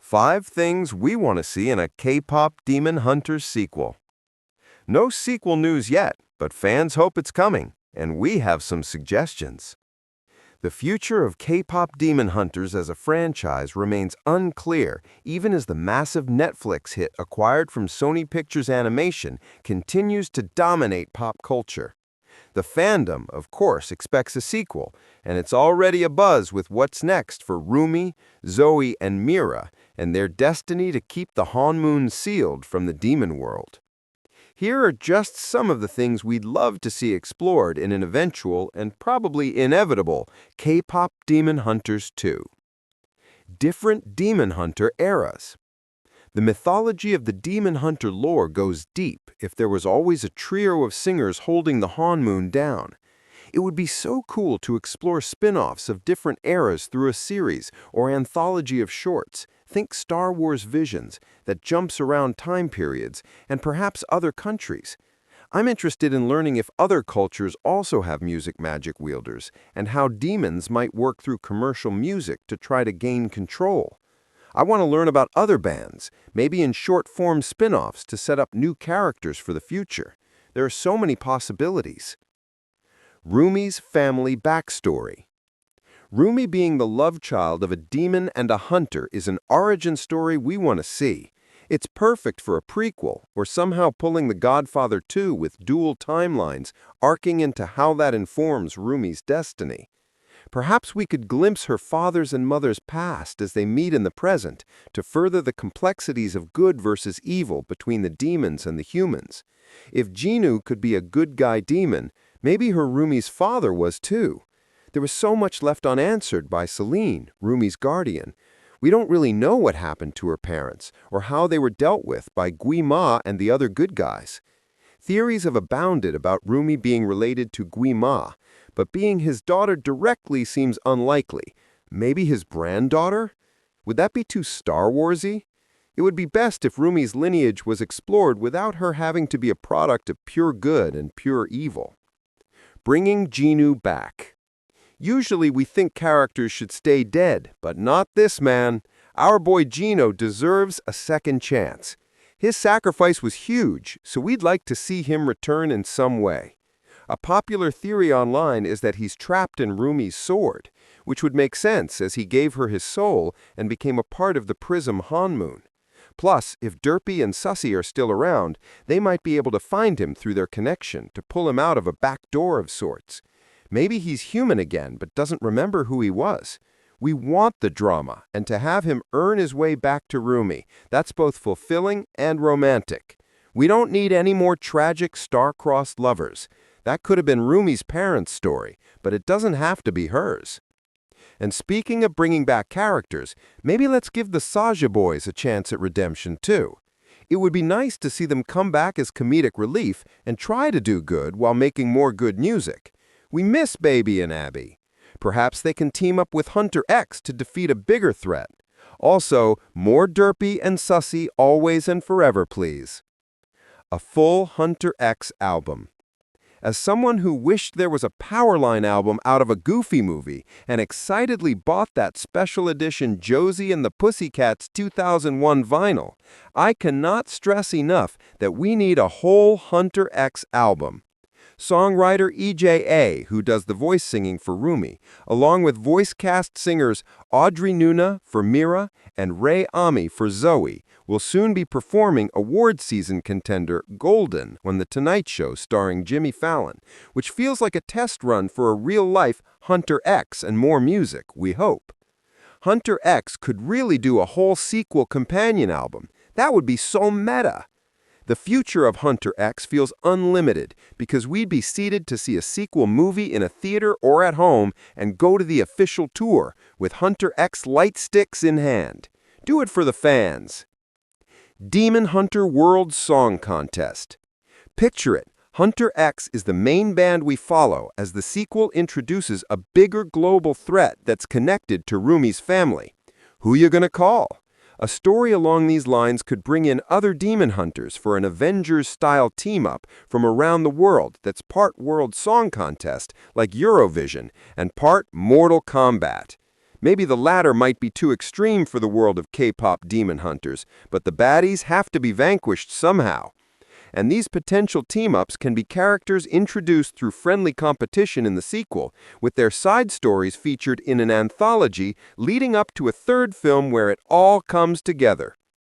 5 things we want to see in a K-pop Demon Hunters sequel. No sequel news yet, but fans hope it's coming, and we have some suggestions. The future of K-pop Demon Hunters as a franchise remains unclear, even as the massive Netflix hit acquired from Sony Pictures Animation continues to dominate pop culture. The fandom, of course, expects a sequel, and it's already abuzz with what's next for Rumi, Zoey, and Mira, and their destiny to keep the Hanmoon sealed from the demon world. Here are just some of the things we'd love to see explored in an eventual and probably inevitable K-pop Demon Hunters 2. Different Demon Hunter eras. The mythology of the Demon Hunter lore goes deep if there was always a trio of singers holding the Hanmoon down. It would be so cool to explore spin-offs of different eras through a series or anthology of shorts, think Star Wars Visions, that jumps around time periods and perhaps other countries. I'm interested in learning if other cultures also have music magic wielders and how demons might work through commercial music to try to gain control. I want to learn about other bands, maybe in short-form spin-offs to set up new characters for the future. There are so many possibilities. Rumi's family backstory. Rumi being the love child of a demon and a hunter is an origin story we want to see. It's perfect for a prequel, or somehow pulling The Godfather 2 with dual timelines, arcing into how that informs Rumi's destiny. Perhaps we could glimpse her father's and mother's past as they meet in the present to further the complexities of good versus evil between the demons and the humans. If Jinu could be a good guy demon, maybe her Rumi's father was too. There was so much left unanswered by Celine, Rumi's guardian. We don't really know what happened to her parents or how they were dealt with by Gui Ma and the other good guys. Theories have abounded about Rumi being related to Gui Ma, but being his daughter directly seems unlikely. Maybe his granddaughter? Would that be too Star Wars-y? It would be best if Rumi's lineage was explored without her having to be a product of pure good and pure evil. Bringing Jinu back. Usually we think characters should stay dead, but not this man. Our boy Jinu deserves a second chance. His sacrifice was huge, so we'd like to see him return in some way. A popular theory online is that he's trapped in Rumi's sword, which would make sense as he gave her his soul and became a part of the Prism Hanmoon. Plus, if Derpy and Sussy are still around, they might be able to find him through their connection to pull him out of a back door of sorts. Maybe he's human again but doesn't remember who he was. We want the drama, and to have him earn his way back to Rumi, that's both fulfilling and romantic. We don't need any more tragic star-crossed lovers. That could have been Rumi's parents' story, but it doesn't have to be hers. And speaking of bringing back characters, maybe let's give the Saja boys a chance at redemption too. It would be nice to see them come back as comedic relief and try to do good while making more good music. We miss Baby and Abby. Perhaps they can team up with Hunter X to defeat a bigger threat. Also, more Derpy and Sussy always and forever, please. A full Hunter X album. As someone who wished there was a Powerline album out of a Goofy movie and excitedly bought that special edition Josie and the Pussycats 2001 vinyl, I cannot stress enough that we need a whole Hunter X album. Songwriter EJA, who does the voice singing for Rumi, along with voice cast singers Audrey Nuna for Mira and Ray Ami for Zoey, will soon be performing award season contender Golden on The Tonight Show starring Jimmy Fallon, which feels like a test run for a real-life Hunter X and more music, we hope. Hunter X could really do a whole sequel companion album. That would be so meta. The future of Hunter X feels unlimited because we'd be seated to see a sequel movie in a theater or at home and go to the official tour with Hunter X light sticks in hand. Do it for the fans. Demon Hunter World Song Contest. Picture it. Hunter X is the main band we follow as the sequel introduces a bigger global threat that's connected to Rumi's family. Who you gonna call? A story along these lines could bring in other demon hunters for an Avengers-style team-up from around the world that's part World Song Contest, like Eurovision, and part Mortal Kombat. Maybe the latter might be too extreme for the world of K-pop demon hunters, but the baddies have to be vanquished somehow. And these potential team-ups can be characters introduced through friendly competition in the sequel, with their side stories featured in an anthology leading up to a third film where it all comes together.